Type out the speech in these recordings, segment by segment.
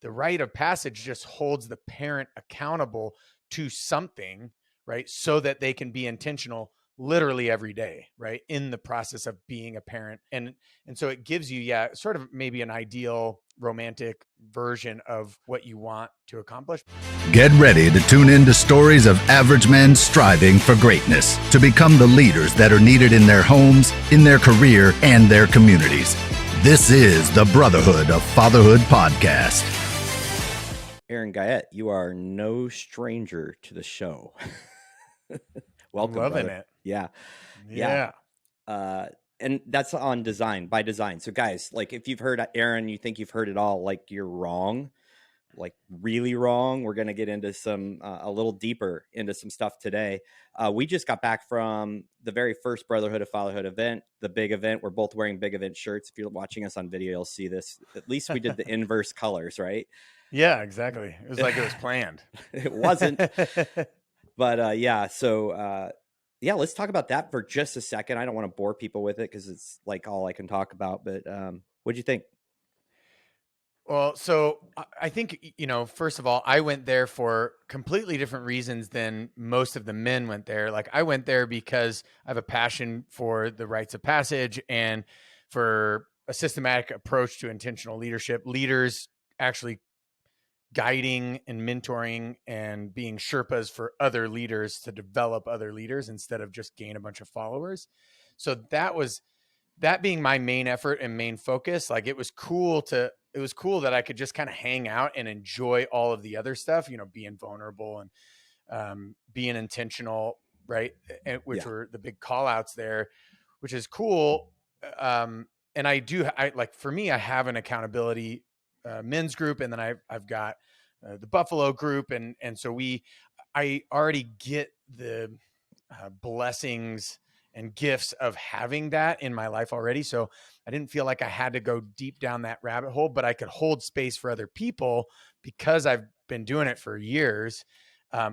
The rite of passage just holds the parent accountable to something, right? So that they can be intentional literally every day, right? In the process of being a parent. And so it gives you, sort of maybe an ideal romantic version of what you want to accomplish. Get ready to tune into stories of average men striving for greatness, to become the leaders that are needed in their homes, in their career, and their communities. This is the Brotherhood of Fatherhood podcast. Aaron Guyett, you are no stranger to the show. Welcome, Loving brother. it. Yeah. And that's on design, by design. So guys, like if you've heard Aaron, you think you've heard it all, like you're wrong, like really wrong. We're going to get into some, a little deeper into some stuff today. We just got back from the very first Brotherhood of Fatherhood event, the big event. We're both wearing big event shirts. If you're watching us on video, you'll see this. At least we did the inverse colors, right? Yeah, exactly. It was like it was planned. It wasn't. But let's talk about that for just a second. I don't want to bore people with it because it's like all I can talk about. But what'd you think? Well, so I think, first of all, I went there for completely different reasons than most of the men went there. Like I went there because I have a passion for the rites of passage and for a systematic approach to intentional leadership, leaders actually guiding and mentoring and being Sherpas for other leaders to develop other leaders instead of just gain a bunch of followers. So that being my main effort and main focus. Like it was cool that I could just kind of hang out and enjoy all of the other stuff, being vulnerable and being intentional, right? Which were the big call outs there, which is cool. And for me, I have an accountability men's group, and then I've got the Buffalo group, and so I already get the blessings and gifts of having that in my life already. So I didn't feel like I had to go deep down that rabbit hole, but I could hold space for other people because I've been doing it for years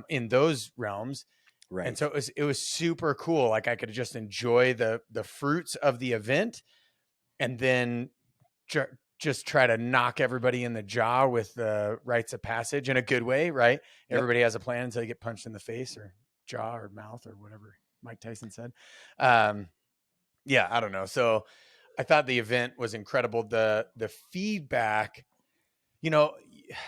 in those realms. Right. And so it was super cool. Like I could just enjoy the fruits of the event and then just try to knock everybody in the jaw with the rites of passage in a good way, right? Yep. Everybody has a plan until you get punched in the face or jaw or mouth or whatever Mike Tyson said. I don't know. So I thought the event was incredible. The feedback,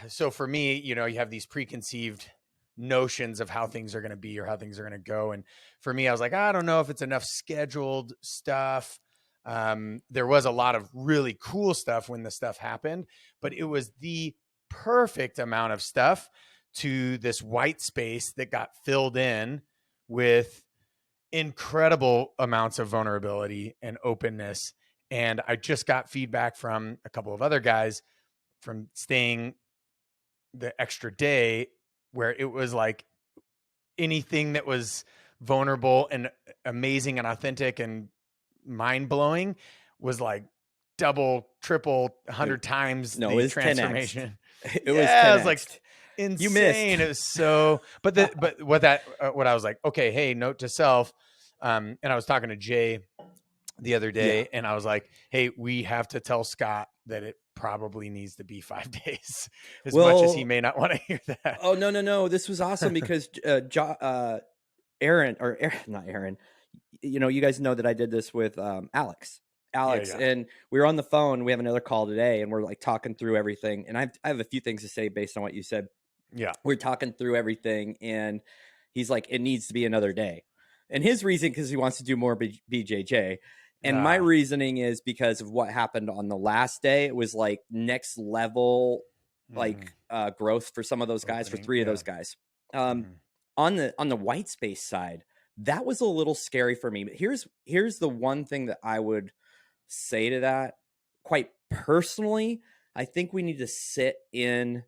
so for me, you have these preconceived notions of how things are going to be or how things are going to go. And for me, I was like, I don't know if it's enough scheduled stuff. There was a lot of really cool stuff when the stuff happened, but it was the perfect amount of stuff to this white space that got filled in with incredible amounts of vulnerability and openness. And I just got feedback from a couple of other guys from staying the extra day where it was like anything that was vulnerable and amazing and authentic and mind-blowing was like double, triple, 100 times the transformation. 10x. It was 10x. It was like insane. You missed. It was so, but what I was like, okay, hey, note to self. And I was talking to Jay the other day and I was like, hey, we have to tell Scott that it probably needs to be 5 days as much as he may not want to hear that. Oh, no. This was awesome because not Aaron, you guys know that I did this with Alex, and we were on the phone. We have another call today and we're like talking through everything. And I have a few things to say based on what you said. Yeah. We're talking through everything and he's like, it needs to be another day. And his reason, because he wants to do more BJJ. And my reasoning is because of what happened on the last day. It was like next level, growth for some of those guys, for three of those guys. On the white space side, that was a little scary for me. But here's the one thing that I would say to that. Quite personally, I think we need to sit in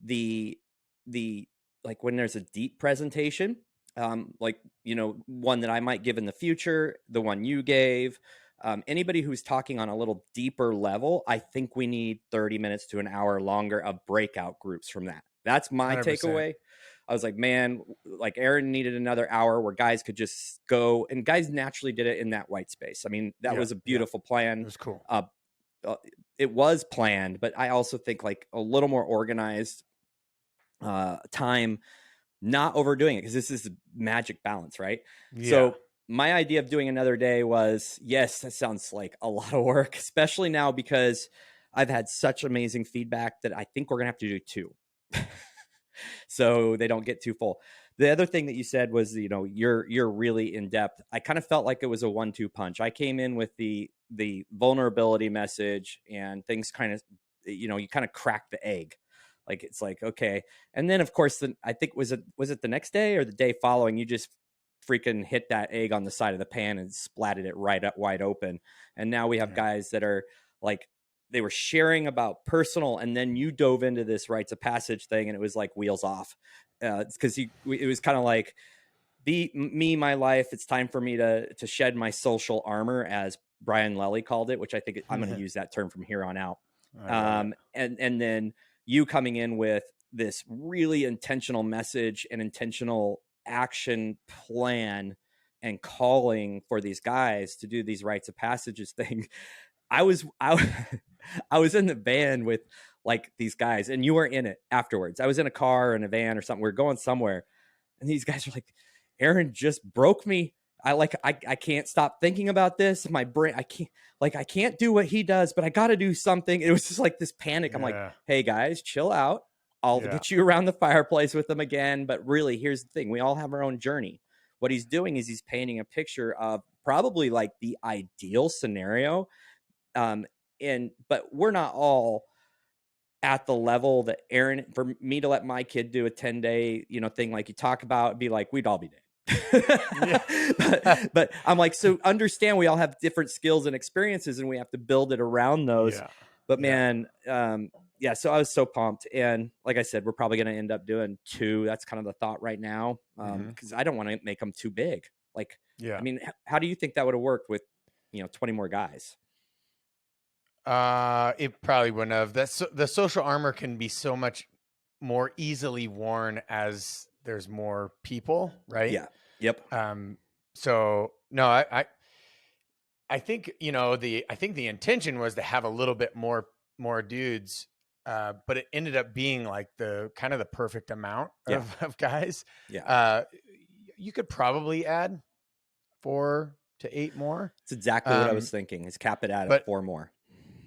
the like when there's a deep presentation, one that I might give in the future, the one you gave, anybody who's talking on a little deeper level, I think we need 30 minutes to an hour longer of breakout groups from that. That's my 100%. Takeaway. I was like, man, like Aaron needed another hour where guys could just go, and guys naturally did it in that white space. I mean, that was a beautiful plan. It was cool. it was planned, but I also think like a little more organized time, not overdoing it, because this is a magic balance, right? Yeah. So my idea of doing another day was, yes, that sounds like a lot of work, especially now because I've had such amazing feedback that I think we're gonna have to do 2. So they don't get too full. The other thing that you said was, you're really in depth. I kind of felt like it was a 1-2 punch. I came in with the vulnerability message, and things kind of, you kind of crack the egg. Like, it's like, okay. And then of course, I think was it the next day or the day following, you just freaking hit that egg on the side of the pan and splatted it right up wide open. And now we have guys that are like, they were sharing about personal, and then you dove into this rites of passage thing, and it was like wheels off. Because it was kind of like, me, my life. It's time for me to shed my social armor, as Brian Lelly called it, which I think I'm going to use that term from here on out. And then you coming in with this really intentional message and intentional action plan and calling for these guys to do these rites of passages thing. I was in the van with like these guys, and you were in it afterwards. I was in a car or in a van or something. We were going somewhere, and these guys are like, Aaron just broke me. I can't stop thinking about this. My brain, I can't do what he does, but I got to do something. It was just like this panic. I'm like, hey guys, chill out. I'll get you around the fireplace with them again. But really, here's the thing. We all have our own journey. What he's doing is he's painting a picture of probably like the ideal scenario. But we're not all at the level that Aaron, for me to let my kid do a 10-day, thing like you talk about, be like, we'd all be dead. but I'm like, so understand, we all have different skills and experiences, and we have to build it around those. But man, so I was so pumped. And like I said, we're probably going to end up doing 2. That's kind of the thought right now. Cause I don't want to make them too big. Like, I mean, how do you think that would have worked with, 20 more guys? It probably wouldn't have. The social armor can be so much more easily worn as there's more people, right? Yeah. Yep. So no, I think, I think the intention was to have a little bit more dudes, but it ended up being like the kind of the perfect amount of guys. Yeah. You could probably add 4 to 8 more. It's exactly what I was thinking, is cap it at 4 more.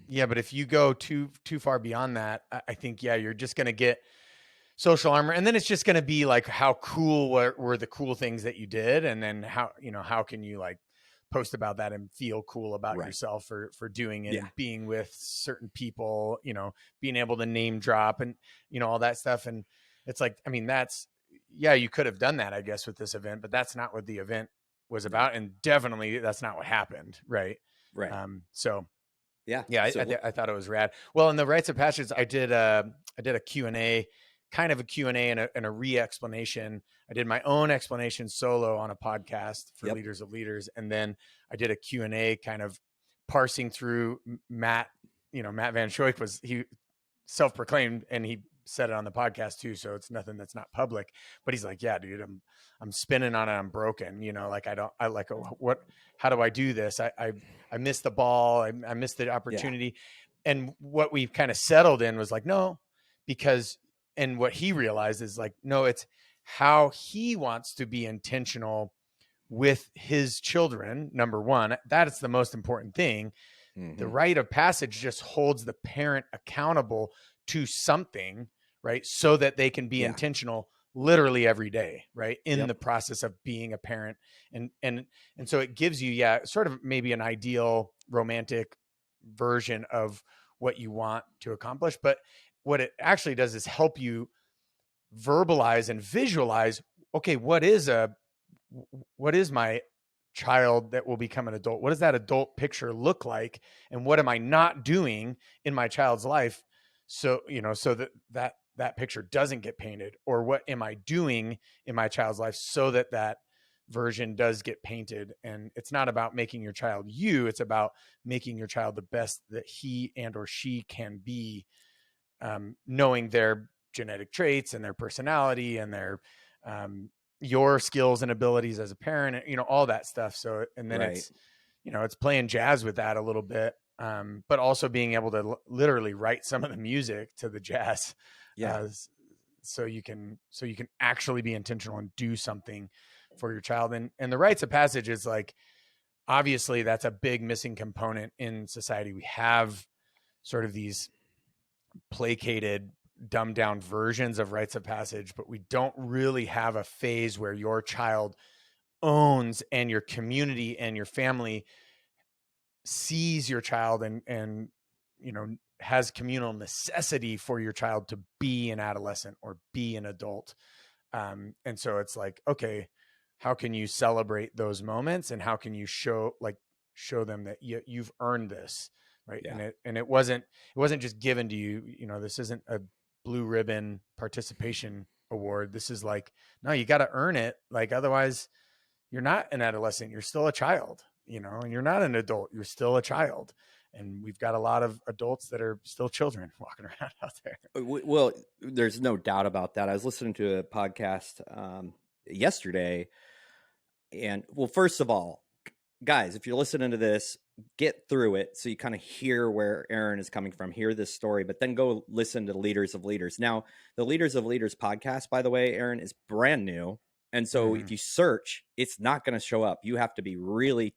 Yeah, but if you go too far beyond that, I think, you're just going to get social armor. And then it's just going to be like, how cool were the cool things that you did? And then how can you like post about that and feel cool about yourself for doing it and being with certain people, being able to name drop and, all that stuff. And it's like, I mean, you could have done that, I guess, with this event, but that's not what the event was about. And definitely that's not what happened. Right. Right. I thought it was rad. Well, in the rites of passage, I did a Q&A, kind of a Q&A and a re-explanation. I did my own explanation solo on a podcast for Leaders of Leaders. And then I did a Q&A kind of parsing through Matt. Matt Van Schoik he self-proclaimed, and he said it on the podcast too. So it's nothing that's not public, but he's like, yeah, dude, I'm spinning on it. I'm broken. How do I do this? I missed the ball. I missed the opportunity. Yeah. And what we've kind of settled in was like, no, because, and what he realized is like, no, it's how he wants to be intentional with his children. Number one, that is the most important thing. Mm-hmm. The rite of passage just holds the parent accountable to something, right? So that they can be intentional literally every day, right? In the process of being a parent. And so it gives you, sort of maybe an ideal romantic version of what you want to accomplish. But what it actually does is help you verbalize and visualize, okay, what is my child that will become an adult? What does that adult picture look like? And what am I not doing in my child's life? So, so that picture doesn't get painted, or what am I doing in my child's life so that version does get painted? And it's not about making your child it's about making your child the best that he and or she can be, knowing their genetic traits and their personality and their, your skills and abilities as a parent, all that stuff. So, and then it's, it's playing jazz with that a little bit. but also being able to literally write some of the music to the jazz. Yeah. So you can actually be intentional and do something for your child. And the rites of passage is like, obviously that's a big missing component in society. We have sort of these placated, dumbed down versions of rites of passage, but we don't really have a phase where your child owns and your community and your family sees your child and has communal necessity for your child to be an adolescent or be an adult. And so it's like, okay, how can you celebrate those moments, and how can you show them that you've earned this, right? Yeah. And it wasn't just given to you. This isn't a blue ribbon participation award. This is like, no, you got to earn it. Like, otherwise you're not an adolescent, you're still a child, and you're not an adult, you're still a child. And we've got a lot of adults that are still children walking around out there. Well, there's no doubt about that. I was listening to a podcast yesterday, and first of all, guys, if you're listening to this, get through it so you kind of hear where Aaron is coming from, hear this story, but then go listen to Leaders of Leaders. Now, the Leaders of Leaders podcast, by the way, Aaron, is brand new. And so if you search, it's not going to show up. You have to be really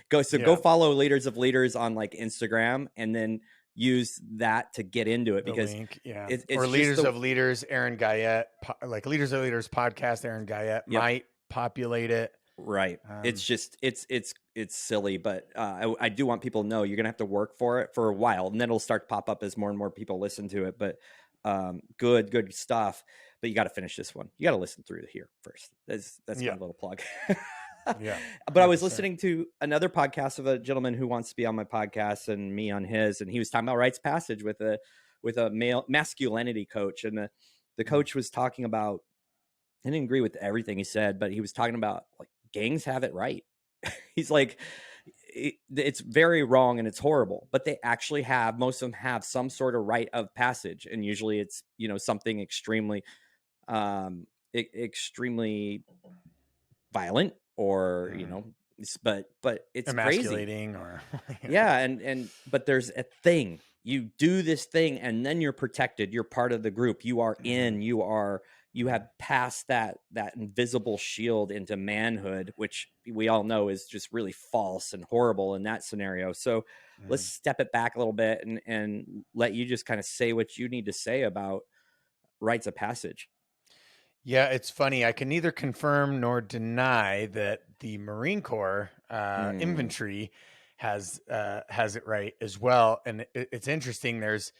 go follow Leaders of Leaders on like Instagram, and then use that to get into it, because link, it's or Leaders of Leaders, Aaron Guyett, like Leaders of Leaders podcast, Aaron Guyett might populate it. Right. It's just, it's silly, but I do want people to know you're going to have to work for it for a while, and then it'll start to pop up as more and more people listen to it. But good stuff. But you got to finish this one. You got to listen through here first. That's my little plug. Yeah. But I was listening to another podcast of a gentleman who wants to be on my podcast and me on his, and he was talking about rites passage with a male masculinity coach. And the coach was talking about, I didn't agree with everything he said, but he was talking about like gangs have it right. He's like, it's very wrong and it's horrible, but they actually have, most of them have some sort of rite of passage. And usually it's, something extremely violent, or, but it's emasculating crazy. Or yeah. But there's a thing, you do this thing and then you're protected. You're part of the group. You are you have passed that invisible shield into manhood, which we all know is just really false and horrible in that scenario. So let's step it back a little bit and let you just kind of say what you need to say about rites of passage. Yeah, it's funny. I can neither confirm nor deny that the Marine Corps infantry has it right as well. And it's interesting. There's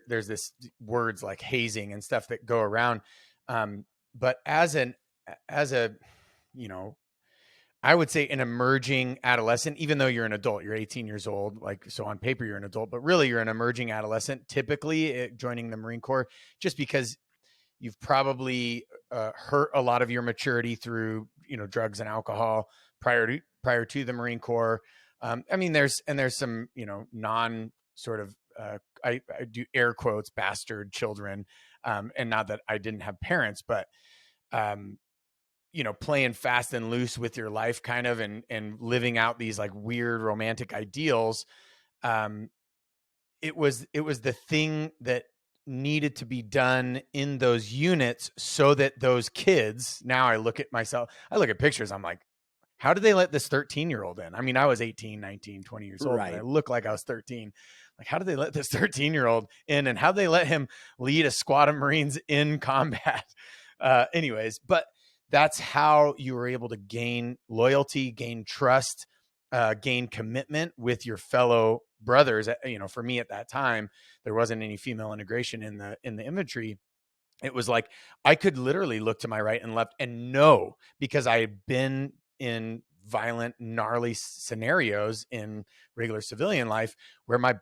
this words like hazing and stuff that go around. But as a I would say an emerging adolescent, even though you're an adult, you're 18 years old, so on paper you're an adult, but really you're an emerging adolescent, typically joining the Marine Corps, just because you've probably hurt a lot of your maturity through, drugs and alcohol prior to the Marine Corps. There's some, non sort of, I do air quotes, bastard children. And not that I didn't have parents, but, playing fast and loose with your life kind of, and living out these like weird romantic ideals. It was the thing that needed to be done in those units so that those kids, now I look at pictures, I'm like, how did they let this 13-year-old in? I mean, I was 18, 19, 20 years old, right. I look like I was 13. Like, how did they let this 13-year-old in, and how did they let him lead a squad of Marines in combat? Anyways, but that's how you were able to gain loyalty, gain trust, gain commitment with your fellow brothers. For me at that time, there wasn't any female integration in the infantry. It was like I could literally look to my right and left and know, because I had been in violent, gnarly scenarios in regular civilian life where my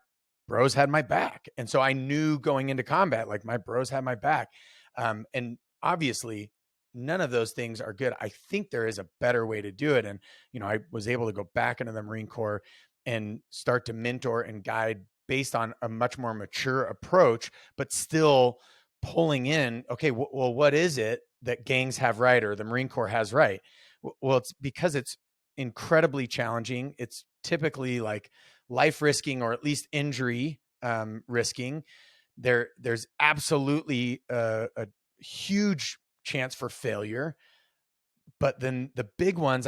bros had my back. And so I knew going into combat, like, my bros had my back. And obviously none of those things are good. I think there is a better way to do it. And, I was able to go back into the Marine Corps and start to mentor and guide based on a much more mature approach, but still pulling in, okay, well, what is it that gangs have right, or the Marine Corps has right? Well, it's because it's incredibly challenging. It's typically like life risking, or at least injury risking. There's absolutely a huge chance for failure. But then the big ones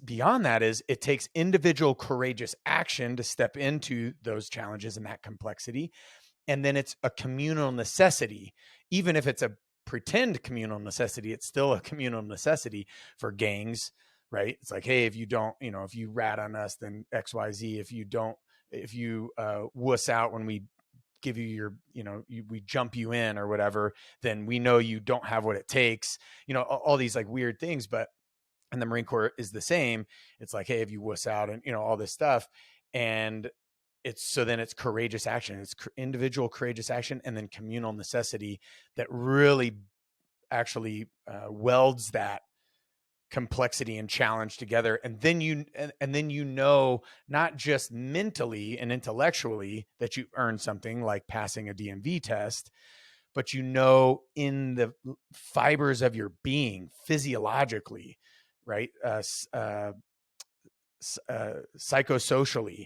beyond that is it takes individual courageous action to step into those challenges and that complexity. And then it's a communal necessity. Even if it's a pretend communal necessity, it's still a communal necessity for gangs, right? It's like, hey, if you don't, if you rat on us, then XYZ. If you wuss out when we give you your, we jump you in or whatever, then we know you don't have what it takes, all these like weird things. But, and the Marine Corps is the same. It's like, hey, if you wuss out and, all this stuff. And then it's courageous action. It's individual courageous action, and then communal necessity that really actually welds that complexity and challenge together. And then not just mentally and intellectually that you earned something like passing a DMV test, but in the fibers of your being, physiologically, right? Psychosocially,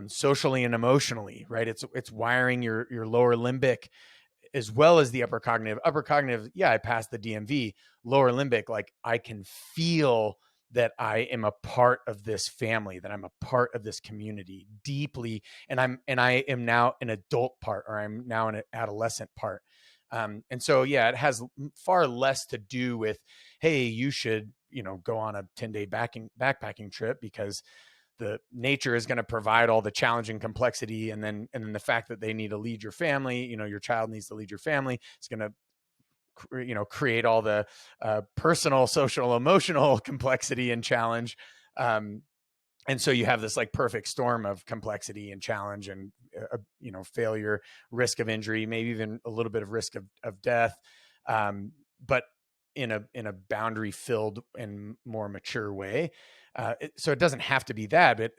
socially and emotionally, right? It's wiring your lower limbic as well as the upper cognitive. Upper cognitive, yeah, I passed the DMV. Lower limbic, like I can feel that I am a part of this family, that I'm a part of this community deeply, and I am now an adult part, or I'm now an adolescent part. And so, yeah, it has far less to do with, hey, you should, go on a 10-day backpacking trip because the nature is going to provide all the challenge and complexity. And then the fact that they need to lead your family, your child needs to lead your family. It's going to, create all the personal, social, emotional complexity and challenge. And so you have this like perfect storm of complexity and challenge and, failure, risk of injury, maybe even a little bit of risk of death. But in a boundary filled and more mature way. So it doesn't have to be that, but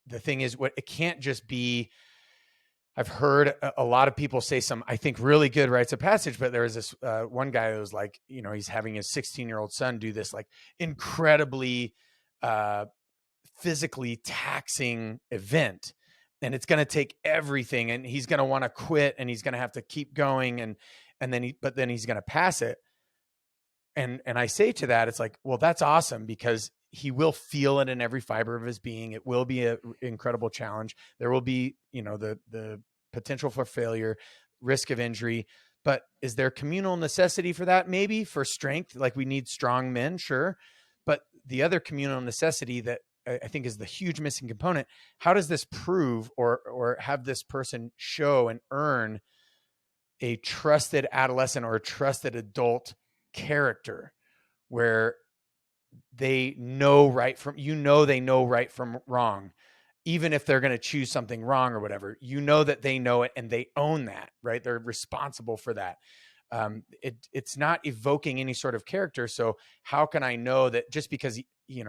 the thing is, it can't just be. I've heard a lot of people say some, I think, really good rites of passage, but there was this one guy who was like, he's having his 16-year-old son do this like incredibly physically taxing event, and it's going to take everything, and he's going to want to quit, and he's going to have to keep going, and then he's going to pass it. And I say to that, it's like, well, that's awesome, because he will feel it in every fiber of his being. It will be an incredible challenge. There will be, the potential for failure, risk of injury. But is there communal necessity for that? Maybe for strength, like we need strong men, sure. But the other communal necessity that I think is the huge missing component, how does this prove or have this person show and earn a trusted adolescent or a trusted adult character where they know right from, they know right from wrong, even if they're going to choose something wrong or whatever, that they know it and they own that, right? They're responsible for that. It's not evoking any sort of character. So how can I know that just because,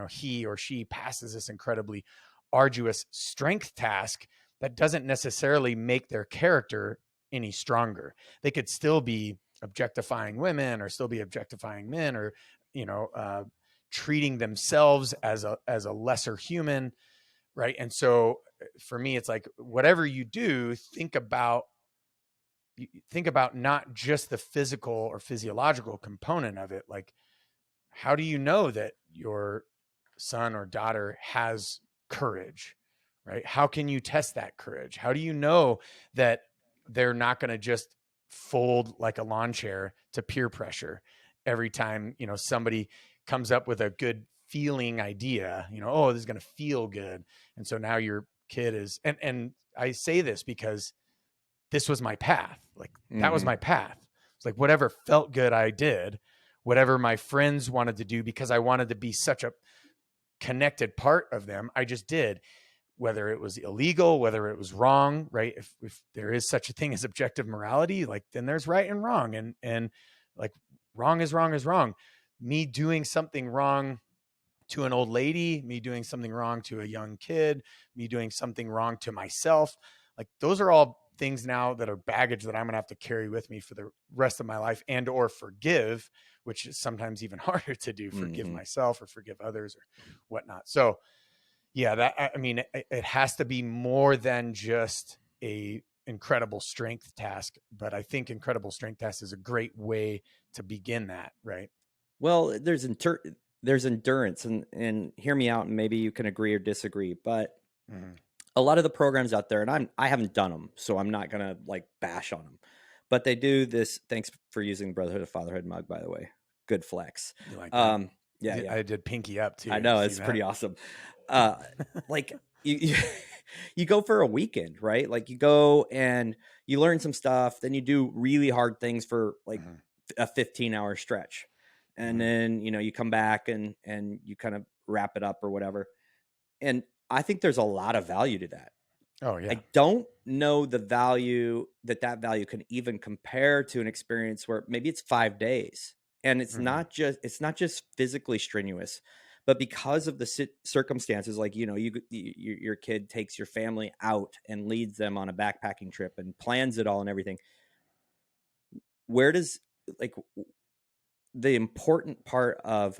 he or she passes this incredibly arduous strength task, that doesn't necessarily make their character any stronger? They could still be objectifying women, or still be objectifying men, or, treating themselves as a lesser human. Right. And so for me, it's like, whatever you do, think about not just the physical or physiological component of it. Like, how do you know that your son or daughter has courage, right? How can you test that courage? How do you know that they're not going to just fold like a lawn chair to peer pressure every time, somebody comes up with a good feeling idea, oh, this is going to feel good. And so now your kid is, and I say this because this was my path. Like that was my path. It's like whatever felt good, I did. Whatever my friends wanted to do, because I wanted to be such a connected part of them, I just did. Whether it was illegal, whether it was wrong, right? If there is such a thing as objective morality, like then there's right and wrong, and like wrong is wrong is wrong. Me doing something wrong to an old lady, me doing something wrong to a young kid, me doing something wrong to myself, like those are all things now that are baggage that I'm going to have to carry with me for the rest of my life, and or forgive, which is sometimes even harder to do, forgive myself or forgive others or whatnot. So Yeah, that, I mean, it has to be more than just a incredible strength task, but I think incredible strength task is a great way to begin that, right? Well, there's endurance, and hear me out, and maybe you can agree or disagree, but a lot of the programs out there, and I haven't done them, so I'm not gonna like bash on them, but they do this. Thanks for using Brotherhood of Fatherhood mug, by the way. Good flex. You like that? Yeah. I did pinky up too. I know, See it's that? pretty awesome. Like you you go for a weekend, right? Like you go and you learn some stuff, then you do really hard things for like a 15-hour stretch. And then, you come back and you kind of wrap it up or whatever. And I think there's a lot of value to that. Oh yeah. I don't know the value that value can even compare to an experience where maybe it's 5 days and it's not just physically strenuous, but because of the circumstances, like, your kid takes your family out and leads them on a backpacking trip and plans it all and everything. Where does like the important part of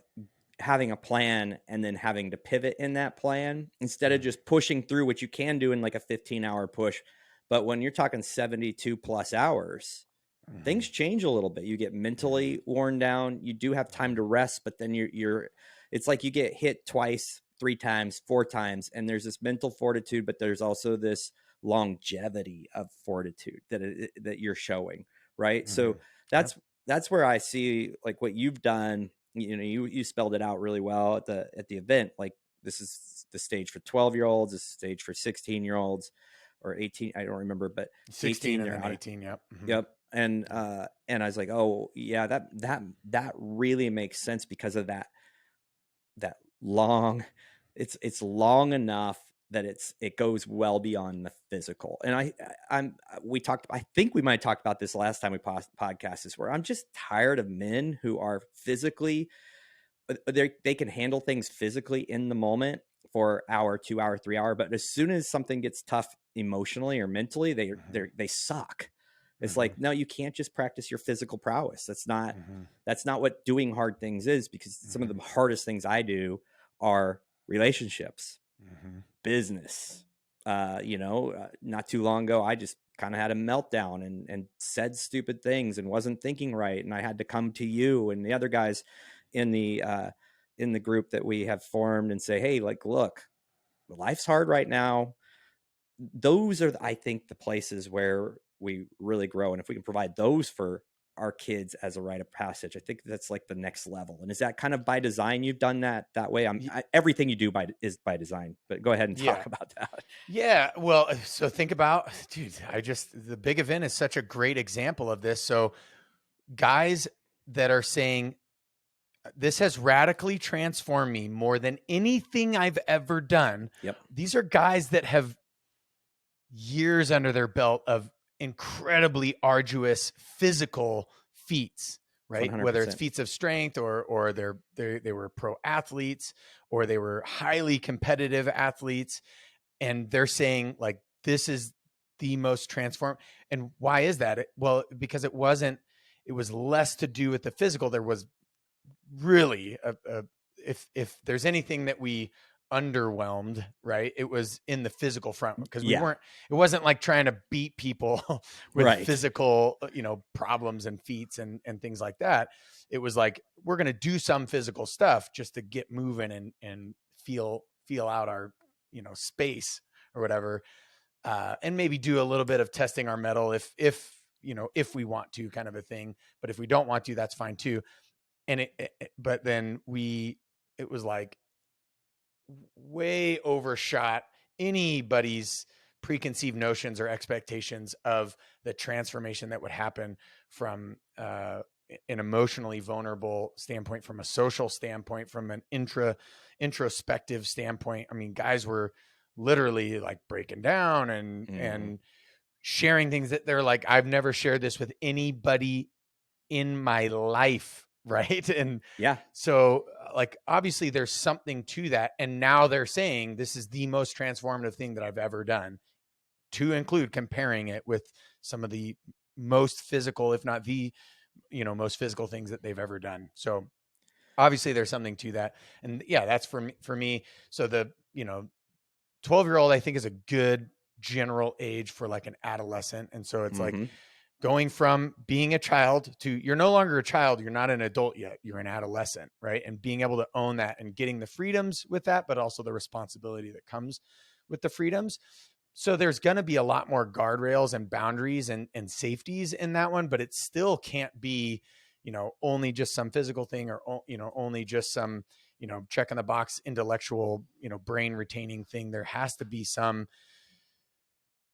having a plan and then having to pivot in that plan instead of just pushing through, what you can do in like a 15-hour push. But when you're talking 72 plus hours, things change a little bit. You get mentally worn down. You do have time to rest, but then it's like you get hit twice, 3 times, 4 times, and there's this mental fortitude, but there's also this longevity of fortitude that you're showing, right? So that's where I see like what you've done. You spelled it out really well at the event. Like, this is the stage for 12-year-olds, this is the stage for 16-year-olds or 18. I don't remember, but 16 18 and then 18. Yep. Yep. And I was like, oh yeah, that really makes sense because of that long, it's long enough that it goes well beyond the physical. And I think we might have talked about this last time we podcast this, where I'm just tired of men who are physically, they can handle things physically in the moment for hour, 2 hour, 3 hour, but as soon as something gets tough emotionally or mentally, they suck. It's like, no, you can't just practice your physical prowess. That's not what doing hard things is, because some of the hardest things I do are relationships, business. Not too long ago, I just kind of had a meltdown and said stupid things and wasn't thinking right. And I had to come to you and the other guys in the group that we have formed and say, hey, like, look, life's hard right now. Those are, I think, the places where we really grow. And if we can provide those for our kids as a rite of passage, I think that's like the next level. And is that kind of by design? You've done that way? Everything you do is by design, but go ahead and talk about that. Yeah. Well, so think about, dude, the big event is such a great example of this. So guys that are saying, this has radically transformed me more than anything I've ever done. Yep. These are guys that have years under their belt of incredibly arduous physical feats, right? 100%. Whether it's feats of strength or they were pro athletes or they were highly competitive athletes. And they're saying, like, this is the most transformed. And why is that? Well, because it was less to do with the physical. There was really if there's anything that we underwhelmed, right, it was in the physical front, because it wasn't like trying to beat people with physical problems and feats and things like that. It was like, we're going to do some physical stuff just to get moving and feel out our space or whatever, and maybe do a little bit of testing our metal if we want to, kind of a thing. But if we don't want to, that's fine too. And but then it was like way overshot anybody's preconceived notions or expectations of the transformation that would happen from an emotionally vulnerable standpoint, from a social standpoint, from an introspective standpoint. I mean, guys were literally like breaking down and sharing things that they're like, I've never shared this with anybody in my life. Right. And so like, obviously there's something to that. And now they're saying this is the most transformative thing that I've ever done, to include comparing it with some of the most physical, if not the, most physical things that they've ever done. So obviously there's something to that. And yeah, that's for me. So 12-year-old, I think, is a good general age for like an adolescent. And so it's like going from being a child to, you're no longer a child, you're not an adult yet, you're an adolescent, right? And being able to own that and getting the freedoms with that, but also the responsibility that comes with the freedoms. So there's going to be a lot more guardrails and boundaries and safeties in that one, but it still can't be, only just some physical thing or, only just some, check in the box intellectual, brain retaining thing. There has to be some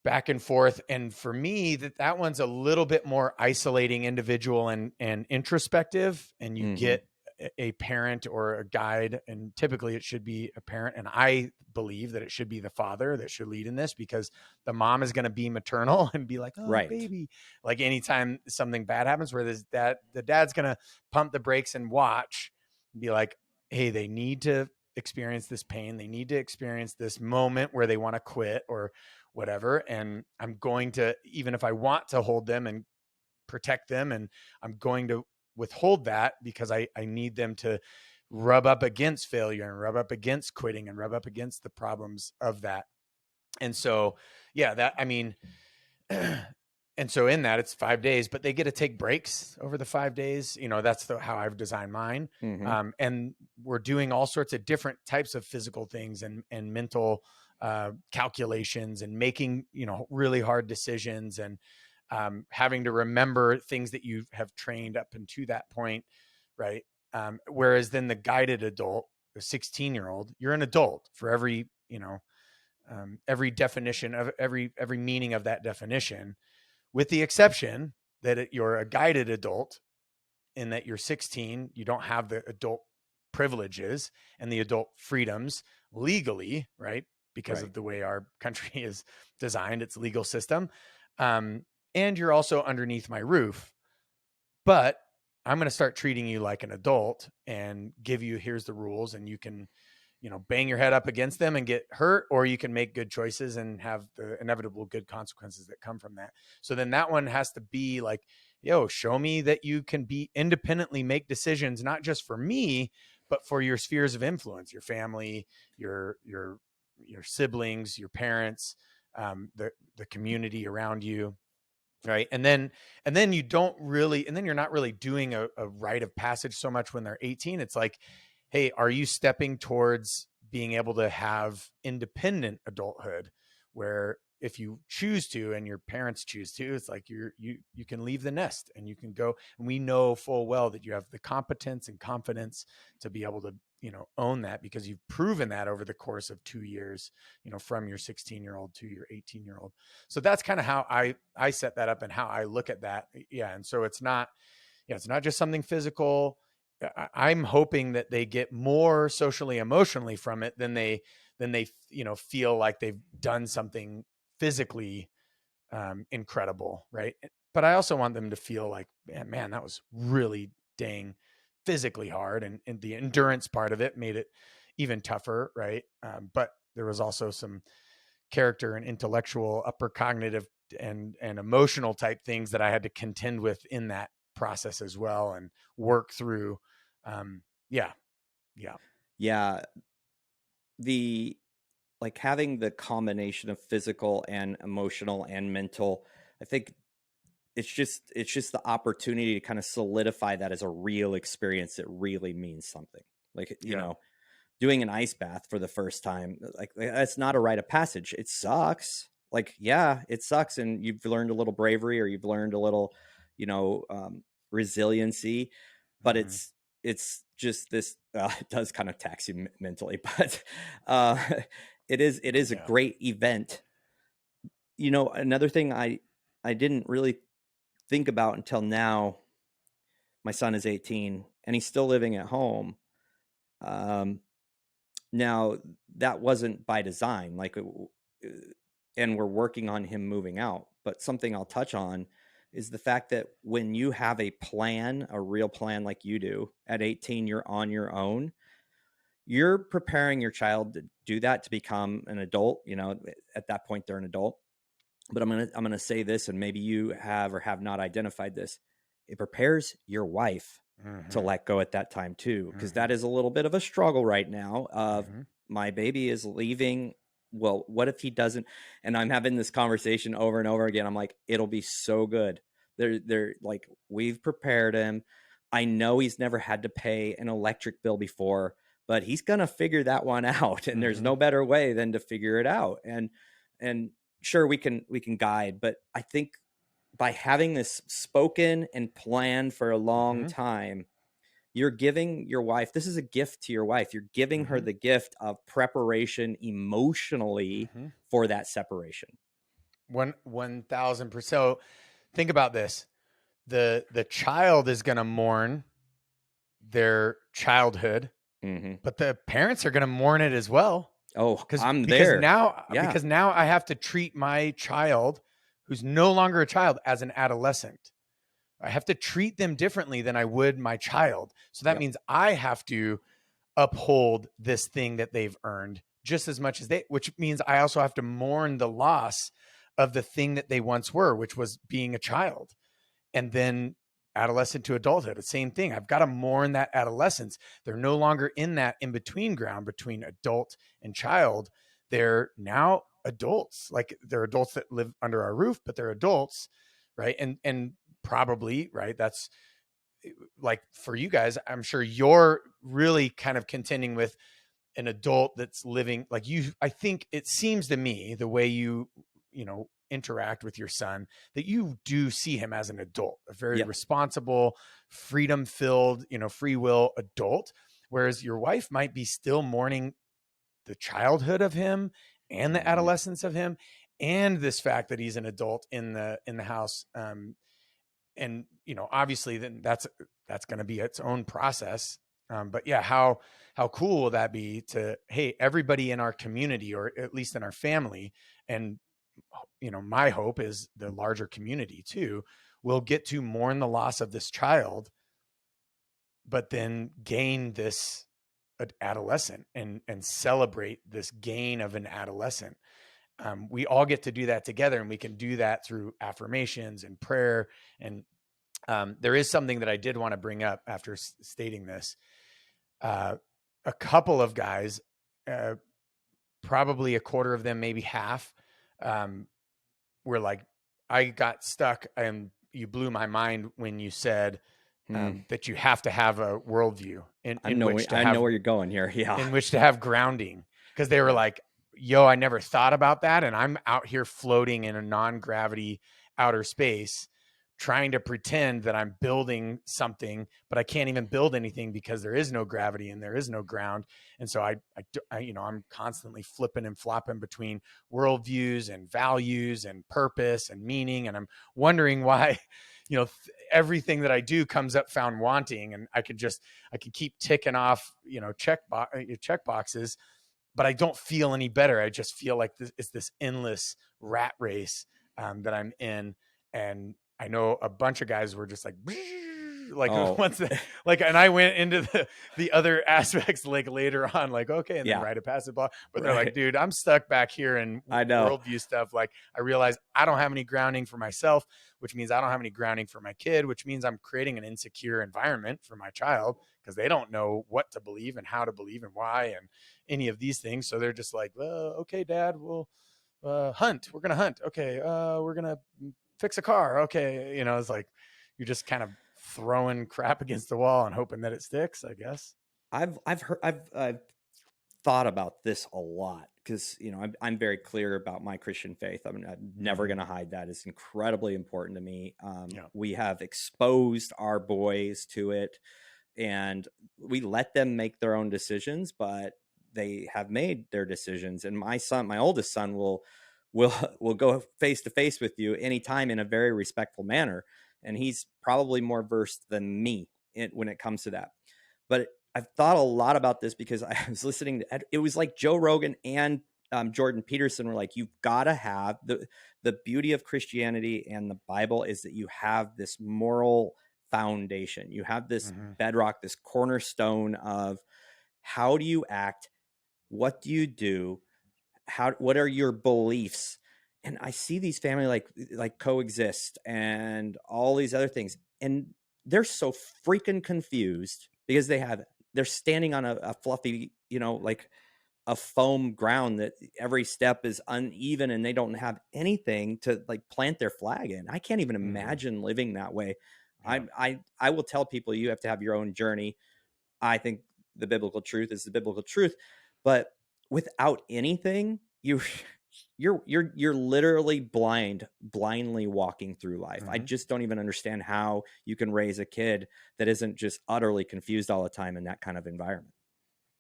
back and forth. And for me, that one's a little bit more isolating, individual and introspective. And you get a parent or a guide, and typically it should be a parent. And I believe that it should be the father that should lead in this, because the mom is going to be maternal and be like, oh, baby, like anytime something bad happens, where the dad's going to pump the brakes and watch and be like, hey, they need to experience this pain. They need to experience this moment where they want to quit or whatever. And I'm going to, even if I want to hold them and protect them, and I'm going to withhold that because I need them to rub up against failure and rub up against quitting and rub up against the problems of that. And so, and so in that, it's 5 days, but they get to take breaks over the 5 days. That's how I've designed mine. And we're doing all sorts of different types of physical things and mental calculations, and making, really hard decisions, and having to remember things that you have trained up until that point. Right. Whereas then the guided adult, the 16-year-old, you're an adult for every definition of every meaning of that definition, with the exception that you're a guided adult in that you're 16, you don't have the adult privileges and the adult freedoms legally, right? Because of the way our country is designed, its legal system. And you're also underneath my roof, but I'm going to start treating you like an adult and give you, here's the rules, and you can, bang your head up against them and get hurt, or you can make good choices and have the inevitable good consequences that come from that. So then that one has to be like, show me that you can independently make decisions, not just for me, but for your spheres of influence, your family, your siblings, your parents, the community around you. Right. And then you don't really, and then you're not really doing a rite of passage so much when they're 18. It's like, hey, are you stepping towards being able to have independent adulthood, where if you choose to and your parents choose to, it's like you can leave the nest and you can go. And we know full well that you have the competence and confidence to be able to, own that, because you've proven that over the course of 2 years, from your 16-year-old to your 18-year-old. So that's kind of how I set that up and how I look at that. Yeah. And so it's not just something physical. I'm hoping that they get more socially, emotionally from it than they feel like they've done something physically incredible. Right. But I also want them to feel like, man, that was really dang physically hard, and the endurance part of it made it even tougher. Right. But there was also some character and intellectual, upper cognitive and emotional type things that I had to contend with in that process as well, and work through. The like having the combination of physical and emotional and mental, I think it's just the opportunity to kind of solidify that as a real experience that really means something. Like, doing an ice bath for the first time, like that's not a rite of passage. It sucks. Like, it sucks. And you've learned a little bravery, or you've learned a little, resiliency, but it's just this, it does kind of tax you mentally, but it is a great event. Another thing I didn't really think about until now, my son is 18 and he's still living at home. Now that wasn't by design, and we're working on him moving out, but something I'll touch on is the fact that when you have a plan, a real plan like you do at 18, you're on your own. You're preparing your child to do that, to become an adult. At that point they're an adult. But I'm going to say this, and maybe you have or have not identified this. It prepares your wife to let go at that time too, because that is a little bit of a struggle right now of my baby is leaving well, what if he doesn't? And I'm having this conversation over and over again. I'm like, it'll be so good. They're like, we've prepared him. I know he's never had to pay an electric bill before, but he's going to figure that one out. And there's no better way than to figure it out. And sure, we can guide, but I think by having this spoken and planned for a long time, you're giving your wife, this is a gift to your wife. You're giving her the gift of preparation emotionally for that separation. 1,000%. So think about this. The child is going to mourn their childhood, but the parents are going to mourn it as well. Oh, because there. Because now I have to treat my child, who's no longer a child, as an adolescent. I have to treat them differently than I would my child. So that means I have to uphold this thing that they've earned just as much as which means I also have to mourn the loss of the thing that they once were, which was being a child. And then adolescent to adulthood, the same thing. I've got to mourn that adolescence. They're no longer in that in-between ground between adult and child. They're now adults. Like, they're adults that live under our roof, but they're adults, right? And probably, right, that's like, for you guys, I'm sure you're really kind of contending with an adult that's living like you. I think it seems to me, the way you interact with your son, that you do see him as an adult, a very responsible, freedom-filled, free will adult, whereas your wife might be still mourning the childhood of him and the adolescence of him, and this fact that he's an adult in the house. And obviously then that's going to be its own process. But yeah, how cool will that be to, hey, everybody in our community, or at least in our family, and my hope is the larger community too, will get to mourn the loss of this child, but then gain this adolescent and celebrate this gain of an adolescent. We all get to do that together, and we can do that through affirmations and prayer. And there is something that I did want to bring up after stating this. A couple of guys, probably a quarter of them, maybe half, were like, I got stuck, and you blew my mind when you said that you have to have a worldview I know where you're going here. Yeah. In which to have grounding. Because they were like, yo, I never thought about that. And I'm out here floating in a non-gravity outer space, trying to pretend that I'm building something, but I can't even build anything because there is no gravity and there is no ground. And so I'm constantly flipping and flopping between worldviews and values and purpose and meaning. And I'm wondering why, everything that I do comes up found wanting. And I could keep ticking off, check boxes, but I don't feel any better. I just feel like it's this endless rat race that I'm in. And I know a bunch of guys were just like once and I went into the other aspects like later on, like, okay, and then rite of passage, blah. But they're like, dude, I'm stuck back here in worldview stuff. Like, I realize I don't have any grounding for myself, which means I don't have any grounding for my kid, which means I'm creating an insecure environment for my child because they don't know what to believe and how to believe and why and any of these things. So they're just like, well, okay, Dad, we'll hunt. We're gonna hunt. Okay, we're gonna fix a car. Okay. It's like, you're just kind of throwing crap against the wall and hoping that it sticks, I guess. I've thought about this a lot because, I'm very clear about my Christian faith. I'm never going to hide that. It's incredibly important to me. We have exposed our boys to it, and we let them make their own decisions, but they have made their decisions. And my oldest son will go face to face with you anytime in a very respectful manner. And he's probably more versed than me when it comes to that. But I've thought a lot about this because I was listening to, it was like Joe Rogan and Jordan Peterson were like, you've got to have the beauty of Christianity and the Bible is that you have this moral foundation. You have this bedrock, this cornerstone of how do you act? What do you do? What are your beliefs? And I see these family like coexist and all these other things. And they're so freaking confused because they're standing on a fluffy, a foam ground that every step is uneven and they don't have anything to like plant their flag in. I can't even imagine living that way. Yeah. I will tell people you have to have your own journey. I think the biblical truth is the biblical truth, but without anything, you're literally blindly walking through life. I just don't even understand how you can raise a kid that isn't just utterly confused all the time in that kind of environment.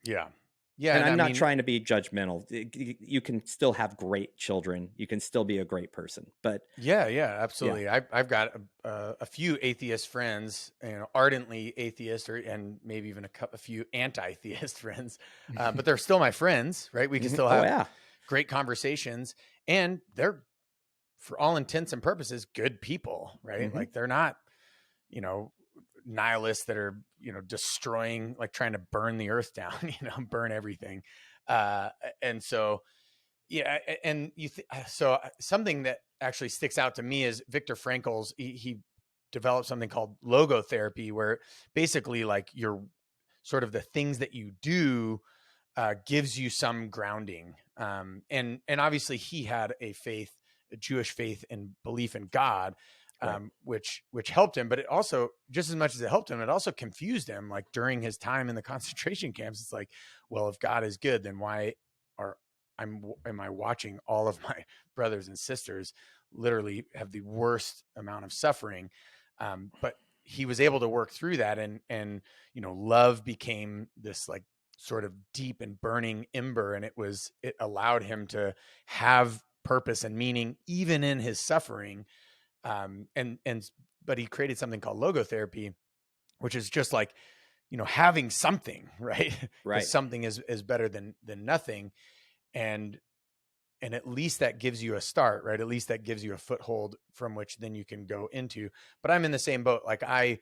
Yeah. Yeah. And I'm not trying to be judgmental. You can still have great children. You can still be a great person. But yeah, absolutely. Yeah. I've got a few atheist friends, ardently atheist, and maybe even a few anti-theist friends, but they're still my friends, right? We can still have great conversations, and they're, for all intents and purposes, good people, right? Like they're not, nihilists that are, destroying, like trying to burn the earth down, burn everything. And so, yeah. And so something that actually sticks out to me is Viktor Frankl's, he developed something called logotherapy, where basically like your sort of the things that you do gives you some grounding. And obviously he had a Jewish faith and belief in God, which helped him, but it also, just as much as it helped him, it also confused him. Like during his time in the concentration camps, it's like, well, if God is good, then why am I watching all of my brothers and sisters literally have the worst amount of suffering? But he was able to work through that, and love became this like sort of deep and burning ember, and it allowed him to have purpose and meaning even in his suffering. But he created something called logotherapy, which is just like, having something, right? Right. Something is better than nothing. And at least that gives you a start, right? At least that gives you a foothold from which then you can go into. But I'm in the same boat. Like I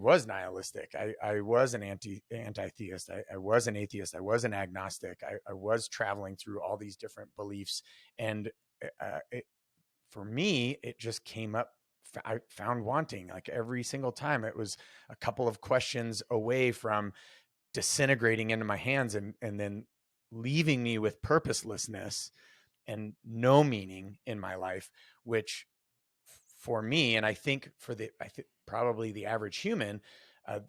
was nihilistic. I was an anti-theist. I was an atheist. I was an agnostic. I was traveling through all these different beliefs. And for me, it just came up. I found wanting, like every single time. It was a couple of questions away from disintegrating into my hands and then leaving me with purposelessness and no meaning in my life, which for me, and I think probably the average human,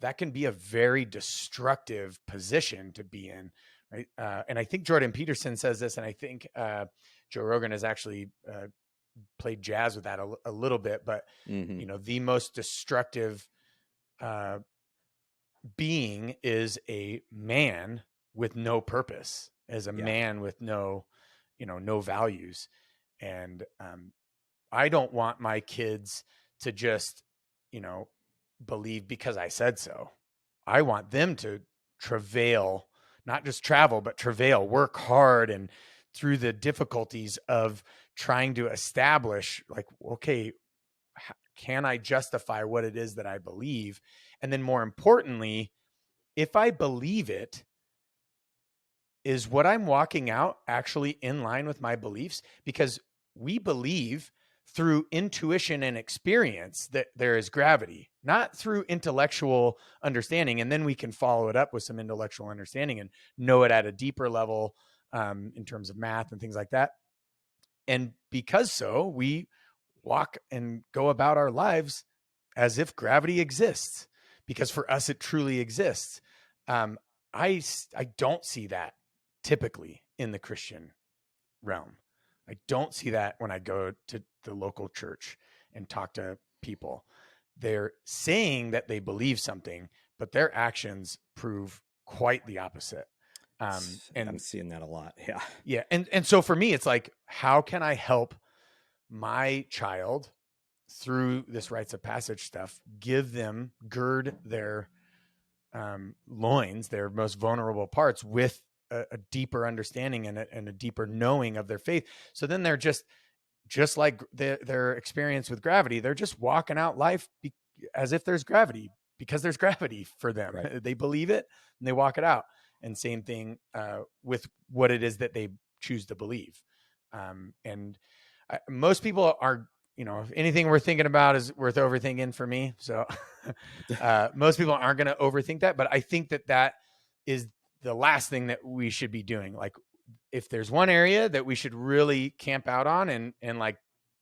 that can be a very destructive position to be in, right? And I think Jordan Peterson says this, and I think Joe Rogan has actually played jazz with that a little bit, but the most destructive being is a man with no purpose, as a man with no values. And I don't want my kids to just, believe because I said so. I want them to travail, not just travel, but travail, work hard, and through the difficulties of trying to establish, like, okay, can I justify what it is that I believe? And then more importantly, if I believe it, is what I'm walking out actually in line with my beliefs? Because we believe through intuition and experience that there is gravity, not through intellectual understanding. And then we can follow it up with some intellectual understanding and know it at a deeper level in terms of math and things like that. And because so, we walk and go about our lives as if gravity exists, because for us, it truly exists. I don't see that typically in the Christian realm. I don't see that when I go to the local church and talk to people. They're saying that they believe something, but their actions prove quite the opposite. And I'm seeing that a lot. Yeah. Yeah. And so for me, it's like, how can I help my child through this rites of passage stuff, gird their loins, their most vulnerable parts, with a deeper understanding and a deeper knowing of their faith. So then they're just like their experience with gravity. They're just walking out life as if there's gravity, because there's gravity for them. Right. They believe it and they walk it out. And same thing with what it is that they choose to believe. Most people are, if anything we're thinking about is worth overthinking for me. So most people aren't going to overthink that. But I think that is the last thing that we should be doing. Like, if there's one area that we should really camp out on and like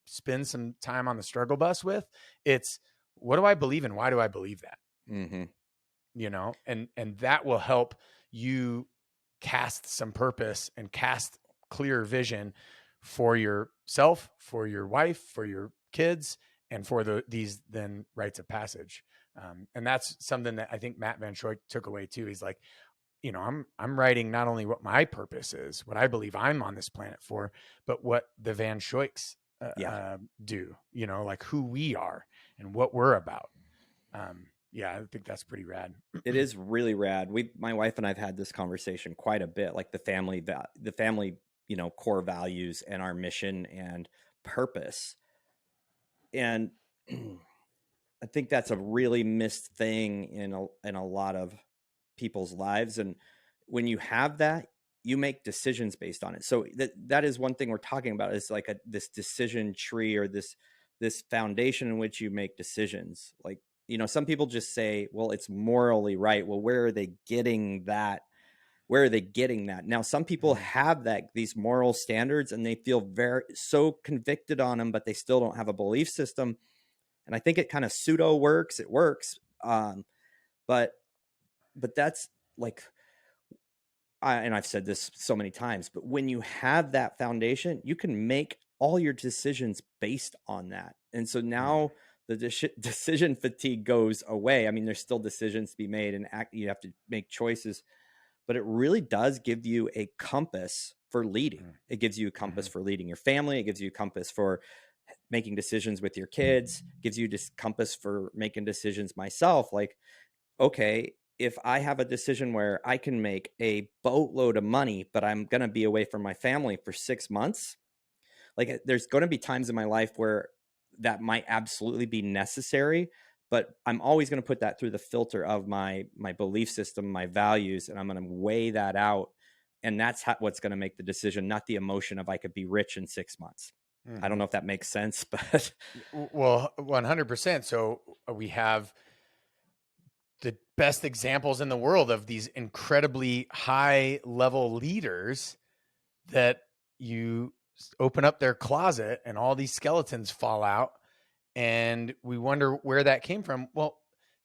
spend some time on the struggle bus with, it's, what do I believe and why do I believe that? Mm-hmm. You know, and that will help you cast some purpose and cast clear vision for yourself, for your wife, for your kids, and for these then rites of passage. And that's something that I think Matt Van Schoik took away too. He's like, you know, I'm writing not only what my purpose is, what I believe I'm on this planet for, but what the Van Schoiks do, you know, like who we are and what we're about. Yeah, I think that's pretty rad. It is really rad. My wife and I've had this conversation quite a bit, like the family, you know, core values and our mission and purpose. And I think that's a really missed thing in a lot of people's lives. And when you have that, you make decisions based on it. So that is one thing we're talking about, is like this decision tree, or this foundation in which you make decisions. Like, you know, some people just say, well, it's morally right. Well, where are they getting that? Where are they getting that? Now, some people have these moral standards and they feel so convicted on them, but they still don't have a belief system. And I think it kind of pseudo works. It works. But that's like, and I've said this so many times, but when you have that foundation, you can make all your decisions based on that. And so now the decision fatigue goes away. I mean, there's still decisions to be made and you have to make choices, but it really does give you a compass for leading. It gives you a compass for leading your family. It gives you a compass for making decisions with your kids. It gives you this compass for making decisions myself. Like, okay, if I have a decision where I can make a boatload of money, but I'm going to be away from my family for 6 months, like there's going to be times in my life where that might absolutely be necessary, but I'm always going to put that through the filter of my belief system, my values, and I'm going to weigh that out. And that's what's going to make the decision, not the emotion of I could be rich in 6 months. I don't know if that makes sense, but well, 100%. So we have the best examples in the world of these incredibly high level leaders that you open up their closet and all these skeletons fall out, and we wonder where that came from. Well,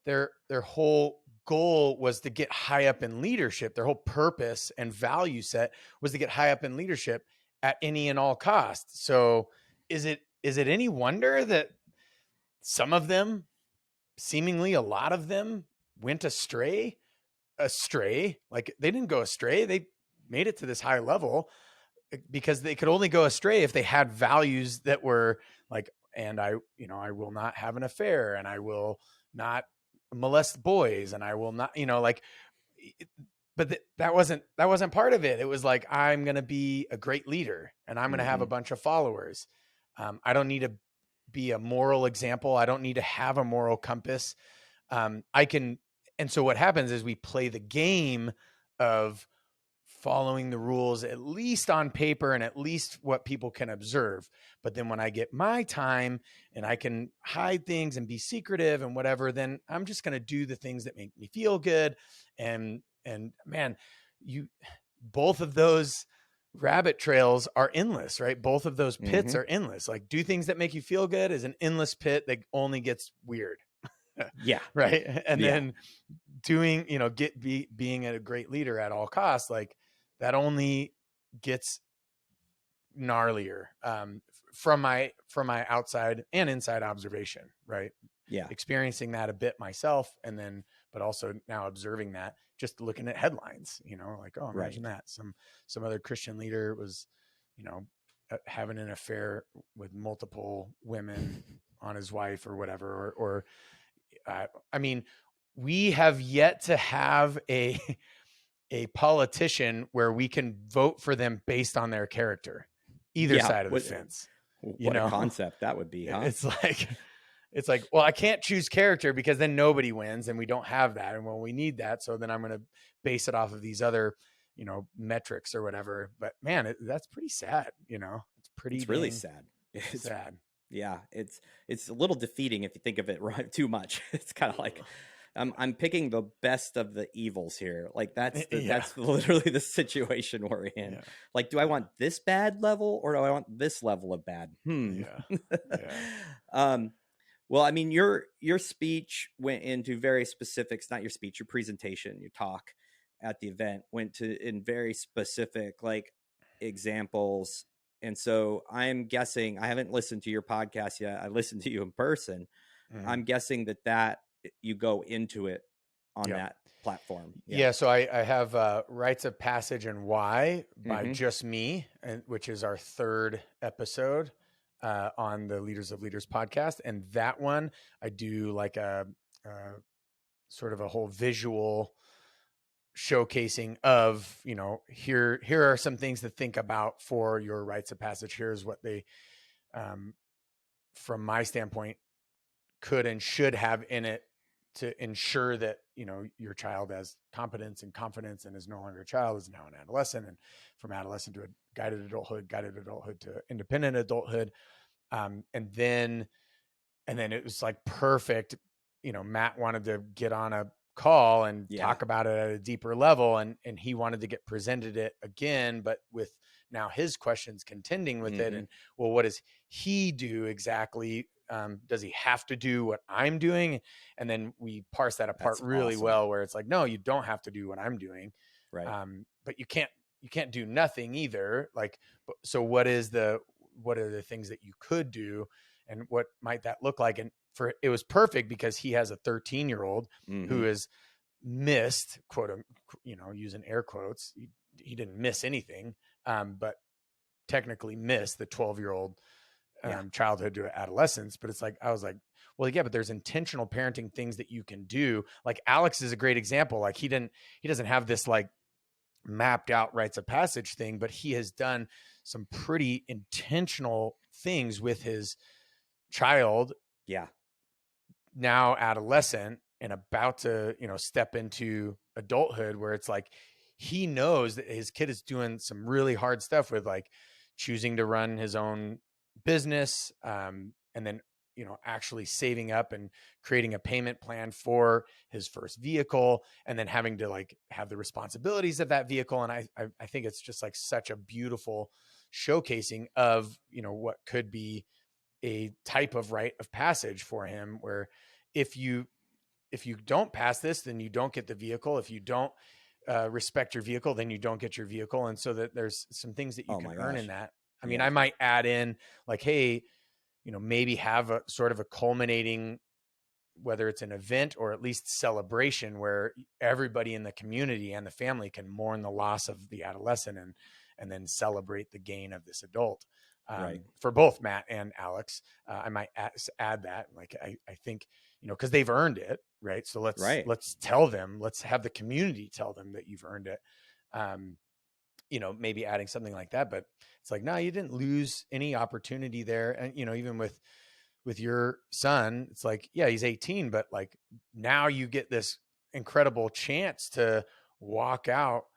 their whole goal was to get high up in leadership. Their whole purpose and value set was to get high up in leadership at any and all costs. So is it any wonder that some of them, seemingly a lot of them, went astray? Like, they didn't go astray. They made it to this high level because they could only go astray if they had values that were like, and I will not have an affair, and I will not molest boys, and I will not, like, but that wasn't part of it. It was like, I'm going to be a great leader and I'm going to have a bunch of followers. I don't need to be a moral example. I don't need to have a moral compass. And so what happens is we play the game of following the rules, at least on paper and at least what people can observe. But then when I get my time and I can hide things and be secretive and whatever, then I'm just going to do the things that make me feel good. And man, both of those rabbit trails are endless, right? Both of those pits are endless. Like, do things that make you feel good is an endless pit that only gets weird. Yeah. Right. And then doing, being a great leader at all costs, like, that only gets gnarlier from my outside and inside observation. Right. Yeah. Experiencing that a bit myself, and then, but also now observing that, just looking at headlines, like, oh, imagine that some other Christian leader was, having an affair with multiple women on his wife or whatever, or I mean, we have yet to have a politician where we can vote for them based on their character, either side of the fence. What a concept that would be, huh? It's like, well, I can't choose character because then nobody wins, and we don't have that. And well, we need that. So then I'm going to base it off of these other, metrics or whatever. But man, that's pretty sad. It's really sad. It's sad. Yeah. It's a little defeating if you think of it too much. It's kind of like, I'm picking the best of the evils here. Like that's Yeah. literally the situation we're in. Yeah. Like, do I want this bad level or do I want this level of bad? Yeah. Well, I mean, your speech went into very specifics, not your speech, your presentation, your talk at the event went to in very specific like examples. And so I'm guessing, I haven't listened to your podcast yet. I listened to you in person. Mhm. I'm guessing that you go into it on Yeah. that platform. Yeah. So I have Rites of Passage and Why by Mhm. Just Me, which is our third episode on the Leaders of Leaders podcast. And that one, I do like a sort of a whole visual showcasing of, you know, here are some things to think about for your Rites of Passage. Here's what they, from my standpoint, could and should have in it to ensure that, you know, your child has competence and confidence and is no longer a child, is now an adolescent, and from adolescent to a guided adulthood to independent adulthood. And then it was like perfect. You know, Matt wanted to get on a call and talk about it at a deeper level, and he wanted to get presented it again, but with now his questions contending with it. And well, what does he do exactly? Does he have to do what I'm doing? And then we parse that apart really well, where it's like, no, you don't have to do what I'm doing. Right. But you can't do nothing either. Like, so what are the things that you could do, and what might that look like? And it was perfect because he has a 13-year-old who is missed, quote, you know, using air quotes. He didn't miss anything, but technically missed the 12-year-old childhood to adolescence. But it's like, I was like, well, yeah, but there's intentional parenting things that you can do. Like Alex is a great example. Like he doesn't have this like mapped out rites of passage thing, but he has done some pretty intentional things with his child. Yeah. Now adolescent and about to, you know, step into adulthood, where it's like, he knows that his kid is doing some really hard stuff with like choosing to run his own business. And then, you know, actually saving up and creating a payment plan for his first vehicle, and then having to like have the responsibilities of that vehicle. And I think it's just like such a beautiful showcasing of, you know, what could be a type of rite of passage for him, where if you don't pass this, then you don't get the vehicle. If you don't respect your vehicle, then you don't get your vehicle. And so that there's some things that you can earn in that. I mean, I might add in like, hey, you know, maybe have a sort of a culminating, whether it's an event or at least celebration, where everybody in the community and the family can mourn the loss of the adolescent and then celebrate the gain of this adult. For both Matt and Alex, I might add that. Like, I think, you know, because they've earned it, right? So let's tell them, let's have the community tell them that you've earned it. You know, maybe adding something like that. But it's like, no, you didn't lose any opportunity there. And, you know, even with your son, it's like, yeah, he's 18, but like now you get this incredible chance to walk out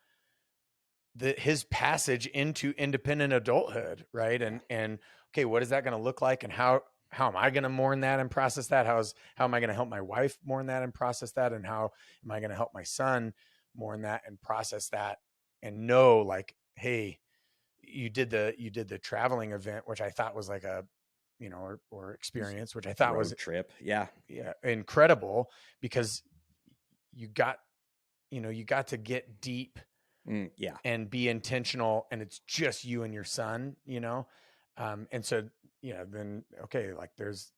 his passage into independent adulthood, right? And okay, what is that going to look like, and how am I going to mourn that and process that? How am I going to help my wife mourn that and process that? And how am I going to help my son mourn that and process that? And know, like, hey, you did the traveling event, which I thought was like a, you know, or experience, which I thought was trip. Yeah, incredible, because you got to get deep and be intentional, and it's just you and your son, you know? And so, yeah, then, okay, like there's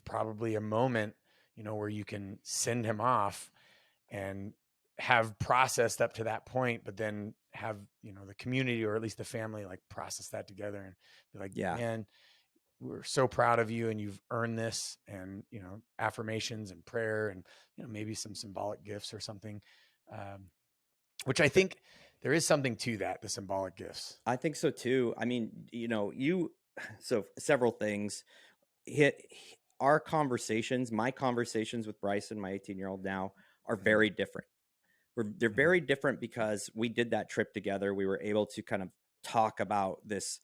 probably a moment, you know, where you can send him off and have processed up to that point, but then have, you know, the community, or at least the family, like process that together and be like, man, we're so proud of you, and you've earned this. And, you know, affirmations and prayer, and, you know, maybe some symbolic gifts or something, which I think there is something to that, the symbolic gifts. I think so too. I mean, you know, so several things our conversations, my conversations with Bryson, my 18-year-old now, are very different. They're very different because we did that trip together. We were able to kind of talk about this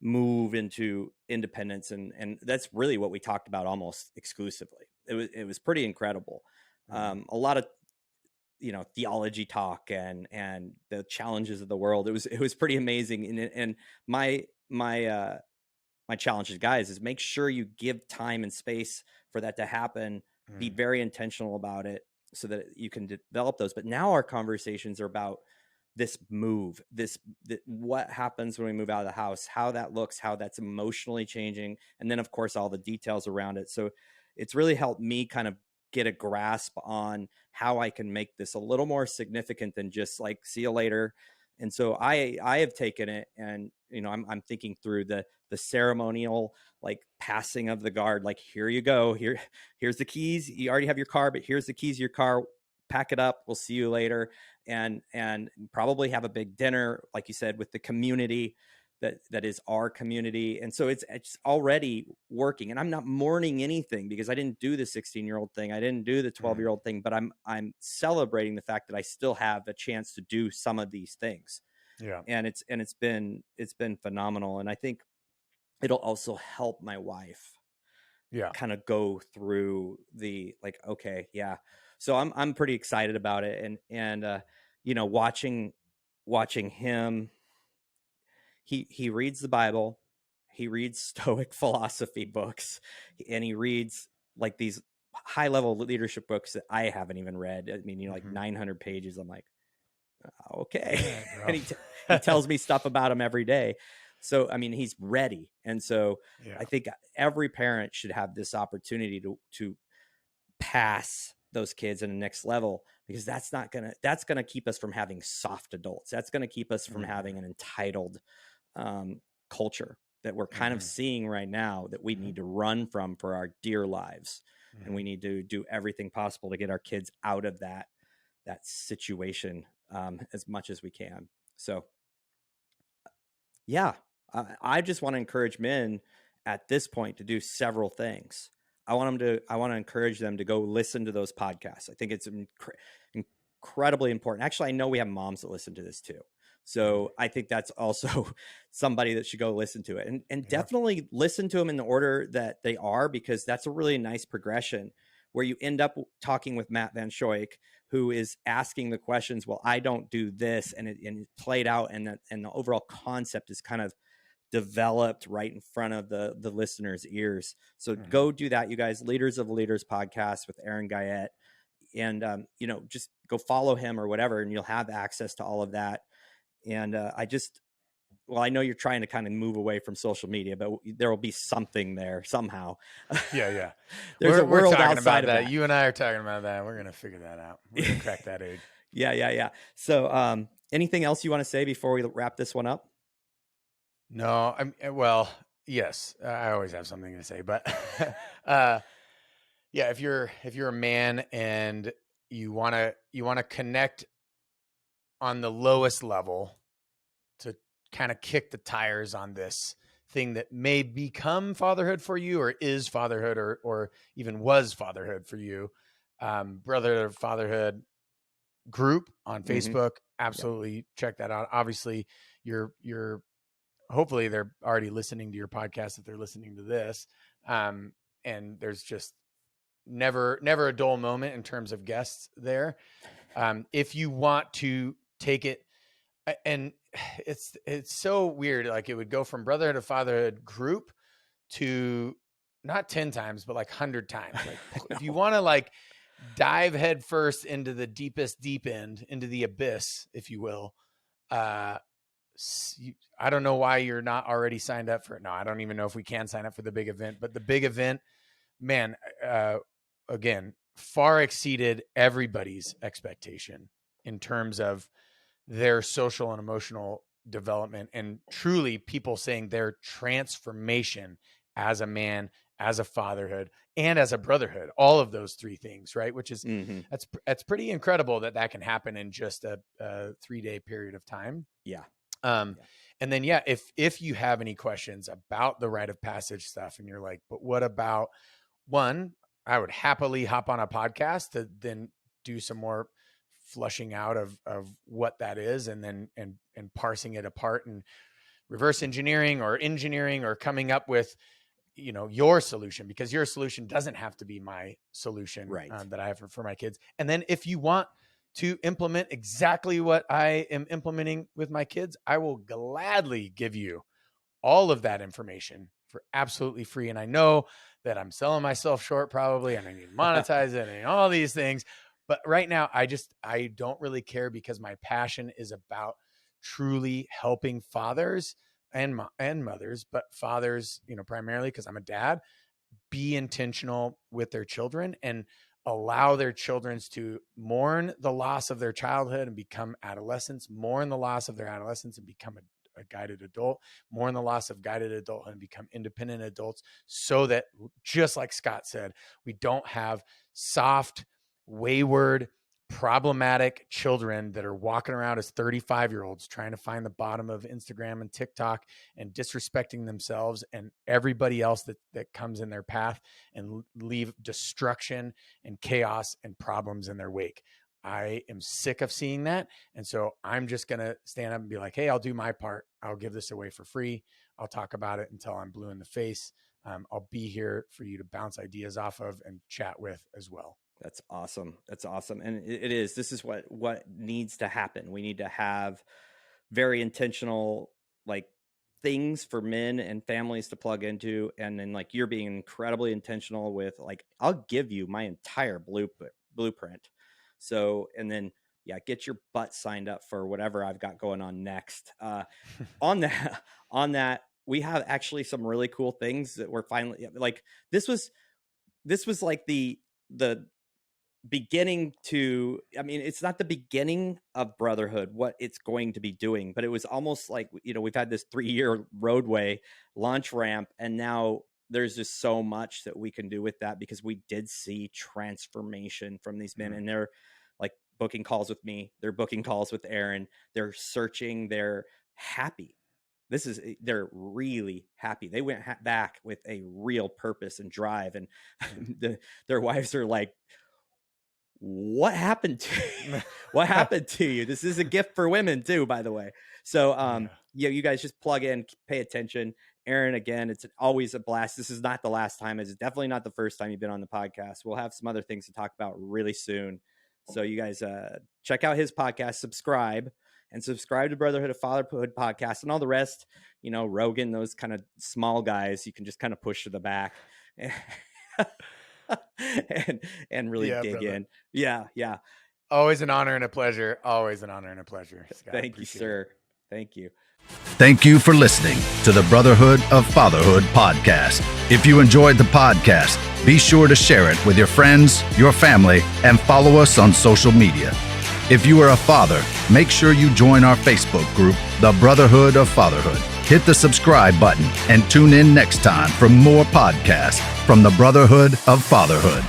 move into independence. And that's really what we talked about almost exclusively. It was pretty incredible. a lot of, theology talk and the challenges of the world. It was pretty amazing. And my challenge to guys is make sure you give time and space for that to happen. Be very intentional about it so that you can develop those. But now our conversations are about this move, what happens when we move out of the house, how that looks, how that's emotionally changing. And then of course, all the details around it. So it's really helped me kind of get a grasp on how I can make this a little more significant than just like, see you later. And so I have taken it, and, I'm thinking through the ceremonial, like, passing of the guard, like, here you go, here's the keys. You already have your car, but here's the keys to your car. Pack it up. We'll see you later. And probably have a big dinner, like you said, with the community that is our community. And so it's already working, and I'm not mourning anything because I didn't do the 16-year-old thing. I didn't do the 12-year-old thing, but I'm celebrating the fact that I still have a chance to do some of these things. Yeah. And it's been phenomenal. And I think it'll also help my wife kind of go through the, like, okay, yeah. So I'm pretty excited about it. And watching him, he reads the Bible, he reads Stoic philosophy books, and he reads like these high level leadership books that I haven't even read. I mean, like 900 pages. I'm like, okay. Yeah, and he tells me stuff about him every day. So, I mean, he's ready. And so I think every parent should have this opportunity to pass those kids in the next level, because that's going to keep us from having soft adults. That's going to keep us from having an entitled culture that we're kind of seeing right now, that we need to run from for our dear lives. And we need to do everything possible to get our kids out of that situation as much as we can. So yeah, I just want to encourage men at this point to do several things. I want to encourage them to go listen to those podcasts. I think it's incredibly important. Actually, I know we have moms that listen to this too. So I think that's also somebody that should go listen to it, and definitely listen to them in the order that they are, because that's a really nice progression where you end up talking with Matt Van Schoik, who is asking the questions. Well, I don't do this, and it played out, and the overall concept is kind of developed right in front of the listeners' ears. So go do that, you guys. Leaders of Leaders podcast with Aaron Guyett, and just go follow him or whatever, and you'll have access to all of that. And I know you're trying to kind of move away from social media, but there will be something there somehow. Yeah. There's a world talking outside about of that. You and I are talking about that. We're going to figure that out. We're going to crack that egg. Yeah. So anything else you want to say before we wrap this one up? No, yes, I always have something to say, but if you're a man and you want to connect on the lowest level to kind of kick the tires on this thing that may become fatherhood for you, or is fatherhood, or even was fatherhood for you, Brotherhood of Fatherhood group on Facebook, absolutely check that out. Obviously, you're hopefully they're already listening to your podcast if they're listening to this. And there's just never a dull moment in terms of guests there. If you want to take it, and it's so weird. Like, it would go from Brotherhood of Fatherhood group to not 10 times, but like 100 times. Like, if you want to like dive head first into the deepest deep end, into the abyss, if you will, I don't know why you're not already signed up for it. No, I don't even know if we can sign up for the big event, but the big event, man, again, far exceeded everybody's expectation in terms of their social and emotional development, and truly people saying their transformation as a man, as a fatherhood, and as a brotherhood, all of those three things, right? Which is, that's pretty incredible that can happen in just a 3-day period of time. Yeah. And then, if you have any questions about the rite of passage stuff, and you're like, but what about one, I would happily hop on a podcast to then do some more flushing out of what that is, and then and parsing it apart and reverse engineering or coming up with your solution, because your solution doesn't have to be my solution, Right. That I have for my kids. And then if you want to implement exactly what I am implementing with my kids, I will gladly give you all of that information for absolutely free. And I know that I'm selling myself short probably, and I need to monetize it and all these things. But right now, I don't really care, because my passion is about truly helping fathers and mothers, but fathers, primarily because I'm a dad, be intentional with their children and allow their children to mourn the loss of their childhood and become adolescents, mourn the loss of their adolescence and become a guided adult, mourn the loss of guided adulthood and become independent adults, so that, just like Scott said, we don't have soft, wayward, problematic children that are walking around as 35-year-olds trying to find the bottom of Instagram and TikTok and disrespecting themselves and everybody else that comes in their path, and leave destruction and chaos and problems in their wake. I am sick of seeing that. And so I'm just going to stand up and be like, hey, I'll do my part. I'll give this away for free. I'll talk about it until I'm blue in the face. I'll be here for you to bounce ideas off of and chat with as well. That's awesome. That's awesome. And this is what needs to happen. We need to have very intentional, like, things for men and families to plug into. And then, like, you're being incredibly intentional with, like, I'll give you my entire blueprint. So, and then, get your butt signed up for whatever I've got going on next. On that, we have actually some really cool things that we're finally, like, this was like the beginning to, I mean, it's not the beginning of Brotherhood, what it's going to be doing, but it was almost like, we've had this 3-year roadway launch ramp, and now there's just so much that we can do with that, because we did see transformation from these men, and they're, like, booking calls with me. They're booking calls with Aaron. They're searching. They're happy. They're really happy. They went back with a real purpose and drive, and their wives are like, what happened to you? This is a gift for women too, by the way. So, you guys just plug in, pay attention. Aaron, again, it's always a blast. This is not the last time. It's definitely not the first time you've been on the podcast. We'll have some other things to talk about really soon. So you guys, check out his podcast, subscribe to Brotherhood of Fatherhood podcast, and all the rest, Rogan, those kind of small guys, you can just kind of push to the back. and really dig brother. In. Yeah. Always an honor and a pleasure. Scott, thank you, sir. Thank you. Thank you for listening to the Brotherhood of Fatherhood podcast. If you enjoyed the podcast, be sure to share it with your friends, your family, and follow us on social media. If you are a father, make sure you join our Facebook group, the Brotherhood of Fatherhood. Hit the subscribe button and tune in next time for more podcasts from the Brotherhood of Fatherhood.